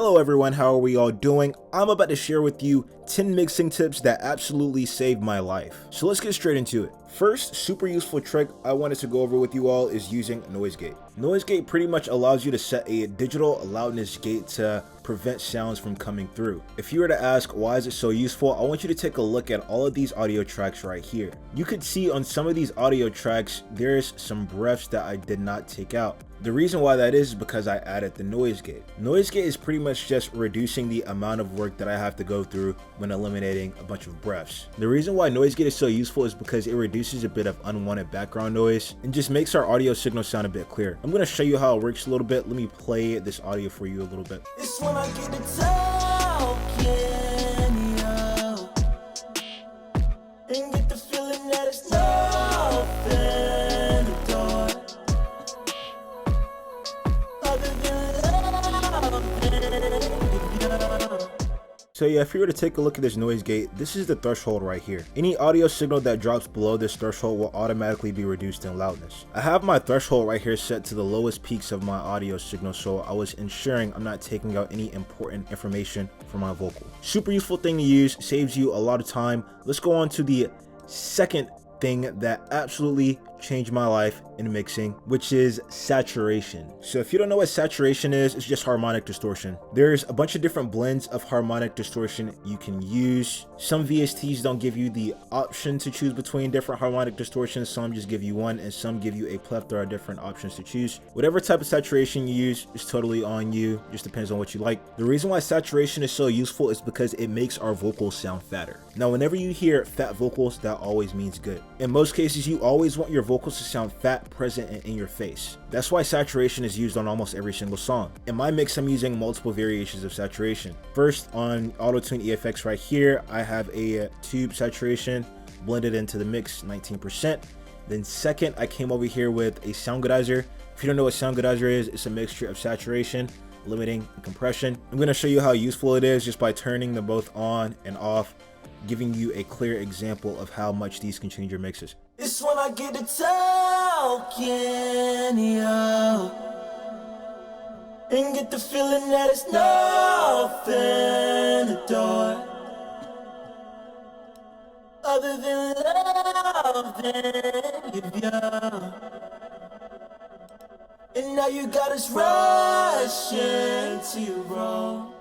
Hello everyone, how are we all doing? I'm about to share with you 10 mixing tips that absolutely saved my life. So let's get straight into it. First, super useful trick I wanted to go over with you all is using noise gate. Noise gate pretty much allows you to set a digital loudness gate to prevent sounds from coming through. If you were to ask why is it so useful, I want you to take a look at all of these audio tracks right here. You could see on some of these audio tracks, there's some breaths that I did not take out. The reason why that is because I added the noise gate. Noise gate is pretty much just reducing the amount of work that I have to go through when eliminating a bunch of breaths. The reason why noise gate is so useful is because it reduces a bit of unwanted background noise and just makes our audio signal sound a bit clearer. I'm going to show you how it works a little bit. Let me play this audio for you a little bit. It's when I get to talking, yo, and get the feeling that it's nothing to do other than loving, yo. So yeah, if you were to take a look at this noise gate, this is the threshold right here. Any audio signal that drops below this threshold will automatically be reduced in loudness. I have my threshold right here set to the lowest peaks of my audio signal, so I was ensuring I'm not taking out any important information from my vocal. Super useful thing to use, saves you a lot of time. Let's go on to the second thing that absolutely changed my life in mixing, which is saturation. So if you don't know what saturation is, it's just harmonic distortion. There's a bunch of different blends of harmonic distortion you can use. Some VSTs don't give you the option to choose between different harmonic distortions. Some just give you one, and some give you a plethora of different options to choose. Whatever type of saturation you use is totally on you, just depends on what you like. The reason why saturation is so useful is because it makes our vocals sound fatter. Now whenever you hear fat vocals, that always means good. In most cases, you always want your vocals to sound fat, present, and in your face. That's why saturation is used on almost every single song. In my mix, I'm using multiple variations of saturation. First, on Auto-Tune EFX right here, I have a tube saturation blended into the mix, 19%. Then second, I came over here with a sound goodizer. If you don't know what sound goodizer is, it's a mixture of saturation, limiting, and compression. I'm going to show you how useful it is just by turning them both on and off, giving you a clear example of how much these can change your mixes. It's when I get to talking, yo, and get the feeling that it's nothing to do other than loving, yo. And now you got us rushing to your roll.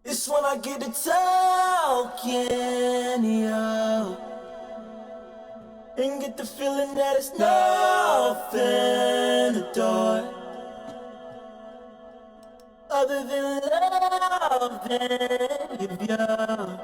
It's when I get to talking, yo, and get the feeling that it's nothing to do other than loving, yo.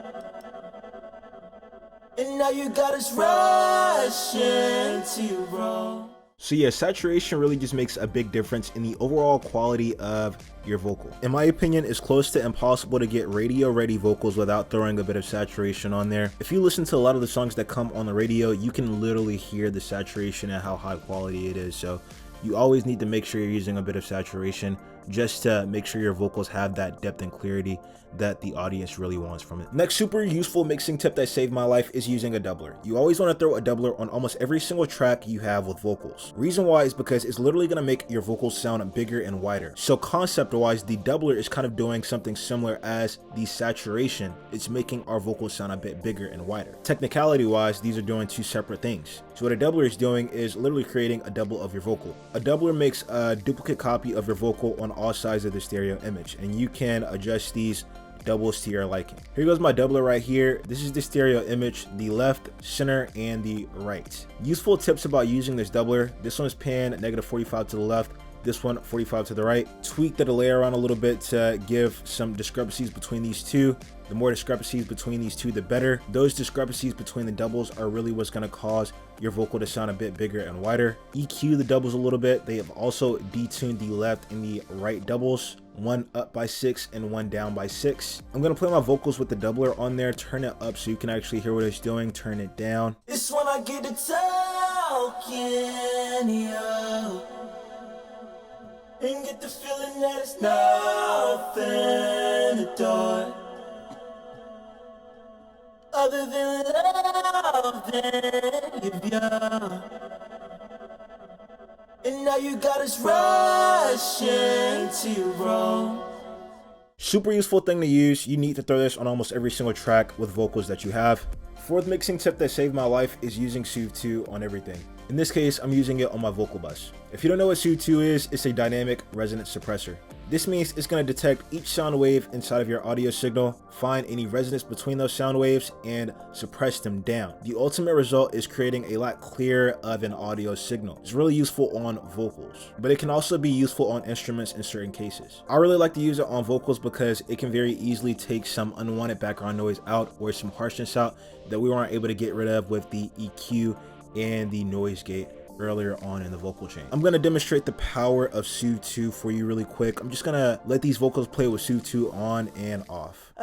And now you got us rushing to your roll. So yeah, saturation really just makes a big difference in the overall quality of your vocal. In my opinion, it's close to impossible to get radio ready vocals without throwing a bit of saturation on there. If you listen to a lot of the songs that come on the radio, you can literally hear the saturation and how high quality it is. So you always need to make sure you're using a bit of saturation just to make sure your vocals have that depth and clarity that the audience really wants from it. Next super useful mixing tip that saved my life is using a doubler. You always want to throw a doubler on almost every single track you have with vocals. Reason why is because it's literally going to make your vocals sound bigger and wider. So concept wise, the doubler is kind of doing something similar as the saturation. It's making our vocals sound a bit bigger and wider. Technicality wise, these are doing two separate things. So what a doubler is doing is literally creating a double of your vocal. A doubler makes a duplicate copy of your vocal on all sides of the stereo image, and you can adjust these doubles to your liking. Here goes my doubler right here. This is the stereo image, the left, center, and the right. Useful tips about using this doubler: this one's pan -45 to the left, this one 45 to the right. Tweak the delay around a little bit to give some discrepancies between these two. The more discrepancies between these two, the better. Those discrepancies between the doubles are really what's going to cause your vocal to sound a bit bigger and wider. EQ the doubles a little bit. They have also detuned the left and the right doubles, one up by 6 and one down by 6. I'm going to play my vocals with the doubler on there. Turn it up so you can actually hear what it's doing. Turn it down. It's when I get to talking, yo, and get the feeling that it's nothing to do other than loving, yo. And now you got us rushing to your roll. Super useful thing to use. You need to throw this on almost every single track with vocals that you have. Fourth mixing tip that saved my life is using SUV 2 on everything. In this case, I'm using it on my vocal bus. If you don't know what SUV 2 is, it's a dynamic resonance suppressor. This means it's going to detect each sound wave inside of your audio signal, find any resonance between those sound waves, and suppress them down. The ultimate result is creating a lot clearer of an audio signal. It's really useful on vocals, but it can also be useful on instruments in certain cases. I really like to use it on vocals because it can very easily take some unwanted background noise out or some harshness out that we weren't able to get rid of with the EQ and the noise gate earlier on in the vocal chain. I'm going to demonstrate the power of SUV 2 for you really quick. I'm just going to let these vocals play with SUV 2 on and off.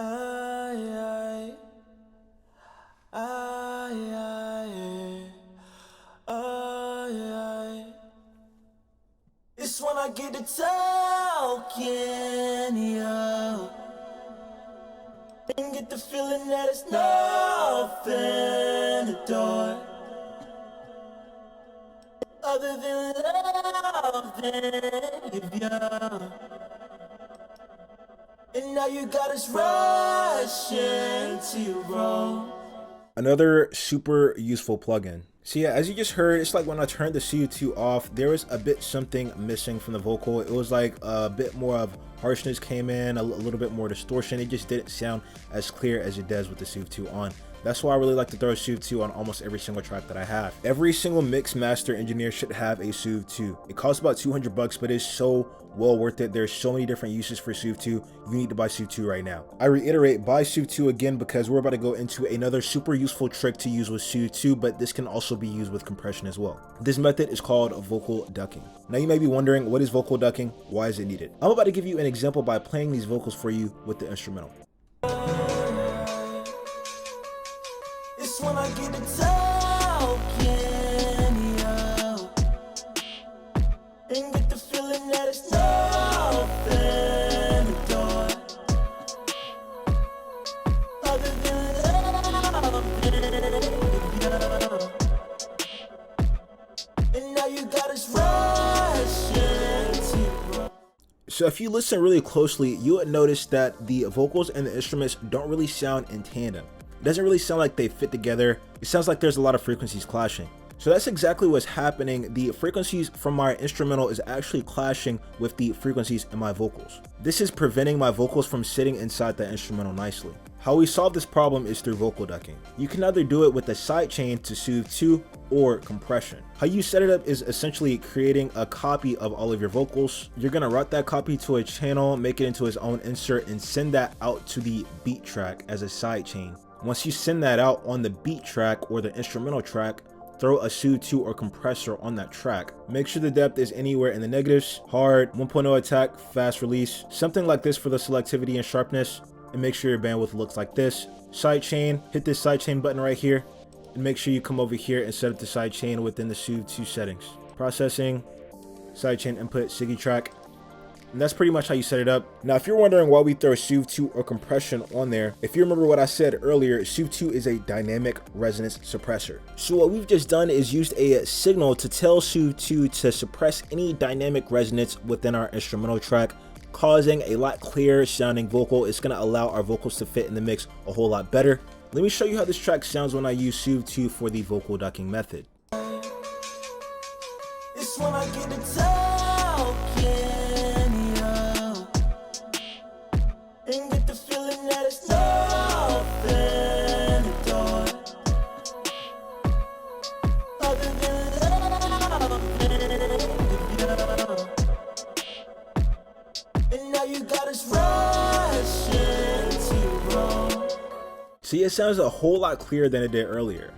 It's when I get to talking, yo, and get the feeling that it's nothing to do other than loving you. And now you got us rushing to your road. Another super useful plugin. So yeah, as you just heard, it's like when I turned the SUV 2 off, there was a bit something missing from the vocal. It was like a bit more of harshness came in, a little bit more distortion. It just didn't sound as clear as it does with the SUV 2 on. That's why I really like to throw a SUV 2 on almost every single track that I have. Every single mix master engineer should have a SUV 2. It costs about 200 bucks, but it's so well worth it. There's so many different uses for SUV 2. You need to buy SUV 2 right now. I reiterate, buy SUV 2 again because we're about to go into another super useful trick to use with SUV 2, but this can also be used with compression as well. This method is called vocal ducking. Now you may be wondering, what is vocal ducking? Why is it needed? I'm about to give you an example by playing these vocals for you with the instrumental. It's when I get to talking, yo, and get the feeling that it's nothing to do other than loving you. And now you got us rushing to your road. So if you listen really closely, you would notice that the vocals and the instruments don't really sound in tandem. It doesn't really sound like they fit together. It sounds like there's a lot of frequencies clashing. So that's exactly what's happening. The frequencies from my instrumental is actually clashing with the frequencies in my vocals. This is preventing my vocals from sitting inside the instrumental nicely. How we solve this problem is through vocal ducking. You can either do it with a sidechain to SUV 2 or compression. How you set it up is essentially creating a copy of all of your vocals. You're gonna route that copy to a channel, make it into its own insert, and send that out to the beat track as a sidechain. Once you send that out on the beat track or the instrumental track, throw a SUV 2 or compressor on that track. Make sure the depth is anywhere in the negatives, hard, 1.0 attack, fast release, something like this for the selectivity and sharpness, and make sure your bandwidth looks like this. Sidechain, hit this sidechain button right here, and make sure you come over here and set up the sidechain within the SUV 2 settings. Processing, sidechain input, SIGI track. And that's pretty much how you set it up. Now, if you're wondering why we throw SUV 2 or compression on there, if you remember what I said earlier, SUV 2 is a dynamic resonance suppressor. So what we've just done is used a signal to tell SUV 2 to suppress any dynamic resonance within our instrumental track, causing a lot clearer sounding vocal. It's going to allow our vocals to fit in the mix a whole lot better. Let me show you how this track sounds when I use SUV 2 for the vocal ducking method. It's when I get to talking, yo, and get the feeling that it's nothing to do other than loving you. And now you got us rushing to your road. See, it sounds a whole lot clearer than it did earlier.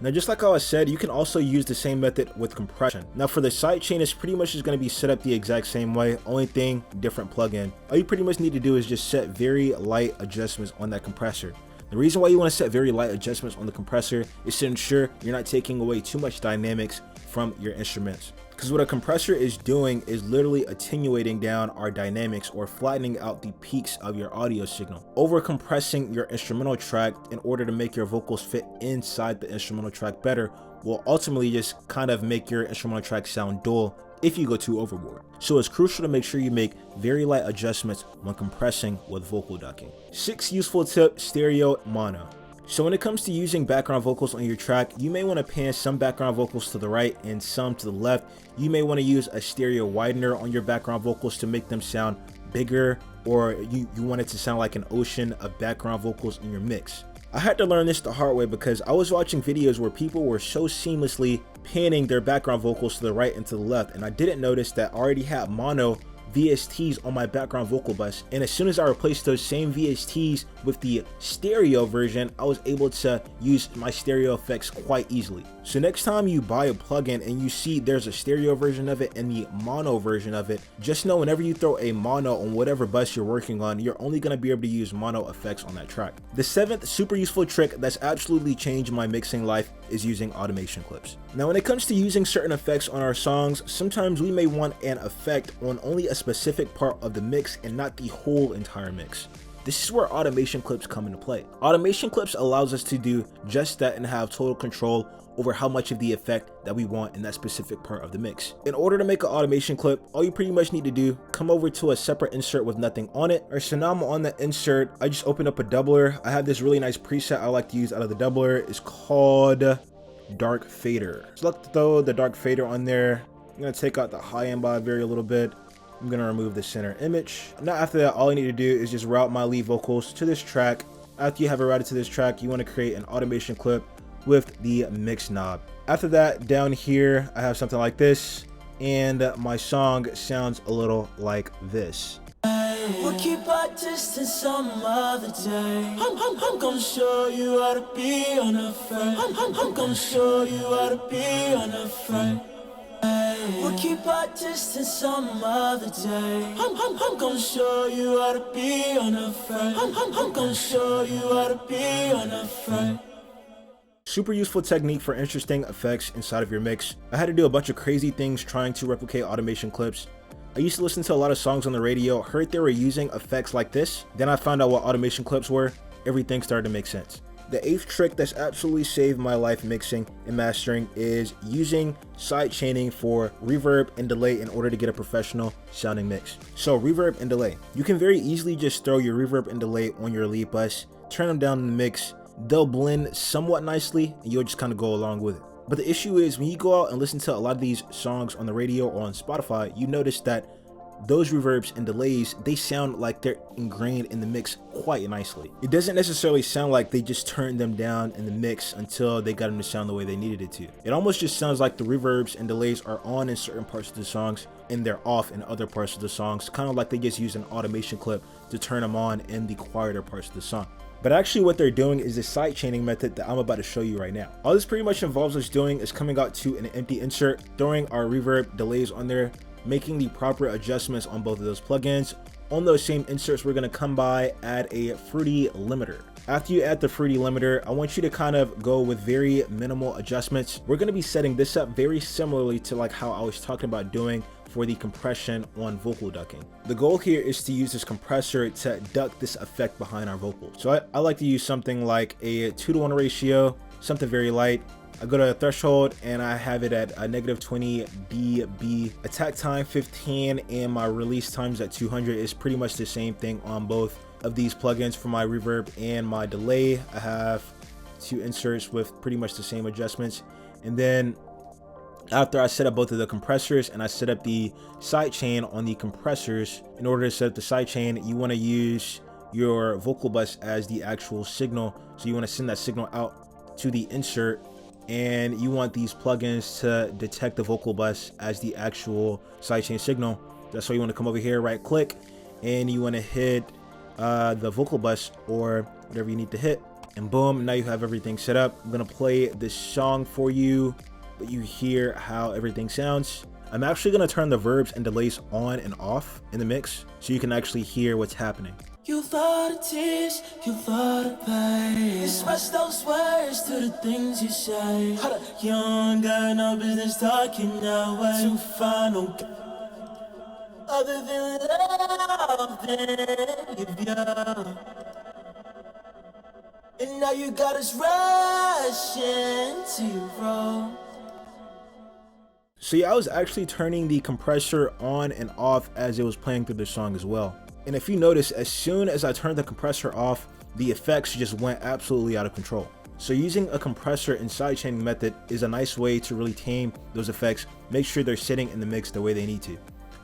Now, just like how I said, you can also use the same method with compression. Now, for the sidechain, it's pretty much just going to be set up the exact same way, only thing, different plugin. All you pretty much need to do is just set very light adjustments on that compressor. The reason why you want to set very light adjustments on the compressor is to ensure you're not taking away too much dynamics from your instruments. Because what a compressor is doing is literally attenuating down our dynamics or flattening out the peaks of your audio signal. Over compressing your instrumental track in order to make your vocals fit inside the instrumental track better will ultimately just kind of make your instrumental track sound dull if you go too overboard. So it's crucial to make sure you make very light adjustments when compressing with vocal ducking. 6 useful tip: stereo, mono. So when it comes to using background vocals on your track, you may want to pan some background vocals to the right and some to the left. You may want to use a stereo widener on your background vocals to make them sound bigger, or you want it to sound like an ocean of background vocals in your mix. I had to learn this the hard way because I was watching videos where people were so seamlessly panning their background vocals to the right and to the left, and I didn't notice that I already had mono VSTs on my background vocal bus, and as soon as I replaced those same VSTs with the stereo version, I was able to use my stereo effects quite easily. So next time you buy a plugin and you see there's a stereo version of it and the mono version of it, just know whenever you throw a mono on whatever bus you're working on, you're only going to be able to use mono effects on that track. The 7th super useful trick that's absolutely changed my mixing life is using automation clips. Now when it comes to using certain effects on our songs, sometimes we may want an effect on only a specific part of the mix and not the whole entire mix. This is where automation clips come into play. Automation clips allows us to do just that and have total control over how much of the effect that we want in that specific part of the mix. In order to make an automation clip, all you pretty much need to do, come over to a separate insert with nothing on it. Or so now I'm on the insert, I just opened up a doubler. I have this really nice preset I like to use out of the doubler. It's called Dark Fader. So let's throw the Dark Fader on there. I'm gonna take out the high end by a little bit. I'm gonna remove the center image. Now after that, all I need to do is just route my lead vocals to this track. After you have it routed to this track, you want to create an automation clip with the mix knob. After that, down here I have something like this, and my song sounds a little like this. We'll keep our distance some other day. I'm gonna show you how to be unafraid. I'm gonna show you how to be unafraid. We'll keep our distance some other day. I'm gonna show you how to be unafraid. I'm gonna show you how to be unafraid. Super useful technique for interesting effects inside of your mix. I had to do a bunch of crazy things trying to replicate automation clips. I used to listen to a lot of songs on the radio, heard they were using effects like this, then I found out what automation clips were. Everything started to make sense. The 8th trick that's absolutely saved my life mixing and mastering is using side chaining for reverb and delay in order to get a professional sounding mix. So reverb and delay. You can very easily just throw your reverb and delay on your lead bus, turn them down in the mix, they'll blend somewhat nicely and you'll just kind of go along with it. But the issue is when you go out and listen to a lot of these songs on the radio or on Spotify, you notice that those reverbs and delays, they sound like they're ingrained in the mix quite nicely. It doesn't necessarily sound like they just turned them down in the mix until they got them to sound the way they needed it to. It almost just sounds like the reverbs and delays are on in certain parts of the songs and they're off in other parts of the songs, kind of like they just use an automation clip to turn them on in the quieter parts of the song. But actually what they're doing is the side chaining method that I'm about to show you right now. All this pretty much involves us doing is coming out to an empty insert, throwing our reverb delays on there, making the proper adjustments on both of those plugins. On those same inserts, we're gonna come by, add a fruity limiter. After you add the fruity limiter, I want you to kind of go with very minimal adjustments. We're gonna be setting this up very similarly to like how I was talking about doing for the compression on vocal ducking. The goal here is to use this compressor to duck this effect behind our vocals. So I like to use something like a 2:1 ratio, something very light. I go to a threshold and I have it at a -20 dB. Attack time 15 and my release times at 200 is pretty much the same thing on both of these plugins. For my reverb and my delay, I have 2 inserts with pretty much the same adjustments. And then after I set up both of the compressors and I set up the side chain on the compressors, in order to set up the side chain, you want to use your vocal bus as the actual signal. So you want to send that signal out to the insert, and you want these plugins to detect the vocal bus as the actual sidechain signal. That's why you want to come over here, right click, and you want to hit the vocal bus or whatever you need to hit, and boom, now you have everything set up. I'm gonna play this song for you, but you hear how everything sounds. I'm actually gonna turn the verbs and delays on and off in the mix so you can actually hear what's happening. You thought of tears, you thought of pain. Express those words to the things you say. You don't got no business talking that way. To find no other than love, then you. And now you got us rushing to your road. So yeah, I was actually turning the compressor on and off as it was playing through the song as well. And if you notice, as soon as I turned the compressor off, the effects just went absolutely out of control. So using a compressor and sidechaining method is a nice way to really tame those effects, make sure they're sitting in the mix the way they need to.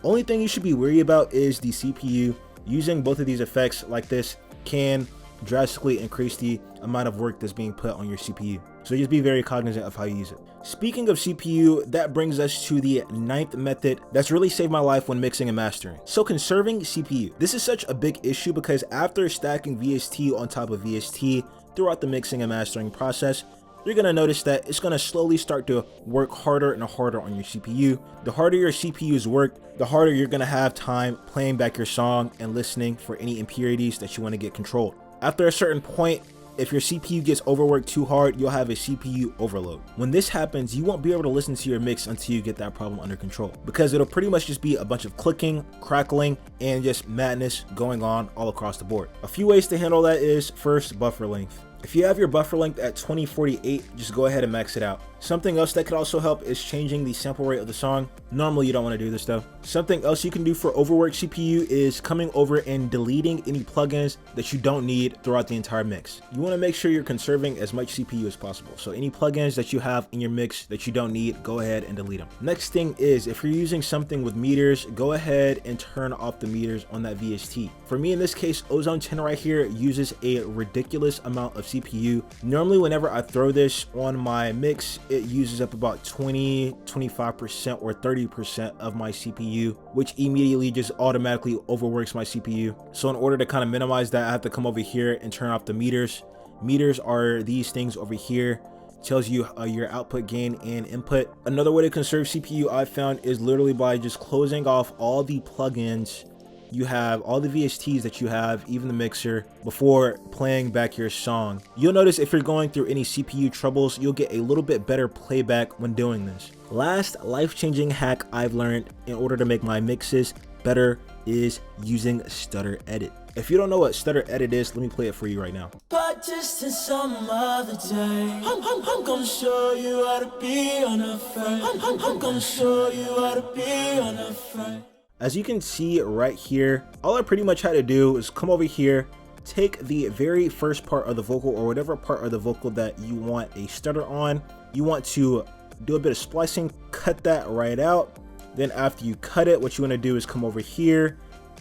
Only thing you should be worried about is the CPU. Using both of these effects like this can drastically increase the amount of work that's being put on your CPU. So just be very cognizant of how you use it. Speaking of CPU, that brings us to the 9th method that's really saved my life when mixing and mastering. So conserving CPU. This is such a big issue because after stacking VST on top of VST throughout the mixing and mastering process, you're going to notice that it's going to slowly start to work harder and harder on your CPU. The harder your CPUs work, the harder you're going to have time playing back your song and listening for any impurities that you want to get controlled. After a certain point, if your CPU gets overworked too hard, you'll have a CPU overload. When this happens, you won't be able to listen to your mix until you get that problem under control, because it'll pretty much just be a bunch of clicking, crackling, and just madness going on all across the board. A few ways to handle that is, first, buffer length. If you have your buffer length at 2048, just go ahead and max it out. Something else that could also help is changing the sample rate of the song. Normally you don't want to do this though. Something else you can do for overworked CPU is coming over and deleting any plugins that you don't need throughout the entire mix. You want to make sure you're conserving as much CPU as possible. So any plugins that you have in your mix that you don't need, go ahead and delete them. Next thing is, if you're using something with meters, go ahead and turn off the meters on that VST. For me in this case, Ozone 10 right here uses a ridiculous amount of CPU. Normally whenever I throw this on my mix, it uses up about 20, 25% or 30% of my CPU, which immediately just automatically overworks my CPU. So in order to kind of minimize that, I have to come over here and turn off the meters. Meters are these things over here. Tells you your output gain and input. Another way to conserve CPU I found is literally by just closing off all the plugins you have, all the VSTs that you have, even the mixer, before playing back your song. You'll notice if you're going through any CPU troubles, you'll get a little bit better playback when doing this. Last life-changing hack I've learned in order to make my mixes better is using Stutter Edit. If you don't know what Stutter Edit is, let me play it for you right now. But just in some other day, I'm gonna show you how to be unafraid. I'm gonna show you how to be unafraid. As you can see right here, all I pretty much had to do is come over here, take the very first part of the vocal or whatever part of the vocal that you want a stutter on. You want to do a bit of splicing, cut that right out. Then after you cut it, what you want to do is come over here,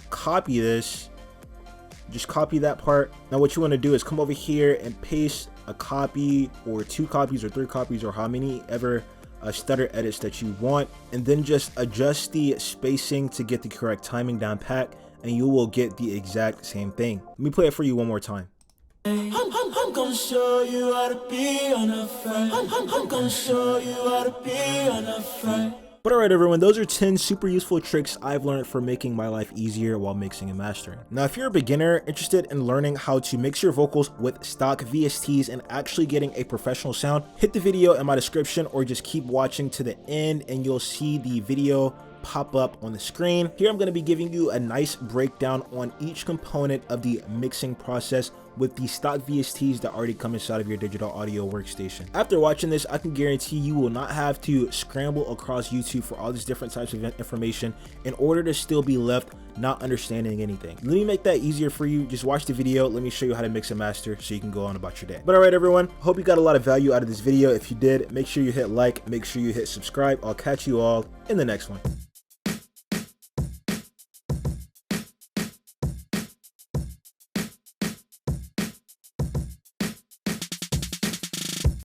copy this, just copy that part. Now what you want to do is come over here and paste a copy or 2 copies or 3 copies or how many ever stutter edits that you want, and then just adjust the spacing to get the correct timing down pat, and you will get the exact same thing. Let me play it for you one more time. I'm gonna show you how to be unafraid. I'm gonna show you how to be unafraid. But alright everyone, those are 10 super useful tricks I've learned for making my life easier while mixing and mastering. Now if you're a beginner interested in learning how to mix your vocals with stock VSTs and actually getting a professional sound, hit the video in my description or just keep watching to the end and you'll see the video pop up on the screen. Here I'm going to be giving you a nice breakdown on each component of the mixing process with the stock VSTs that already come inside of your digital audio workstation. After watching this, I can guarantee you will not have to scramble across YouTube for all these different types of information in order to still be left not understanding anything. Let me make that easier for you. Just watch the video. Let me show you how to mix and master so you can go on about your day. But alright everyone, hope you got a lot of value out of this video. If you did, make sure you hit like, make sure you hit subscribe. I'll catch you all in the next one.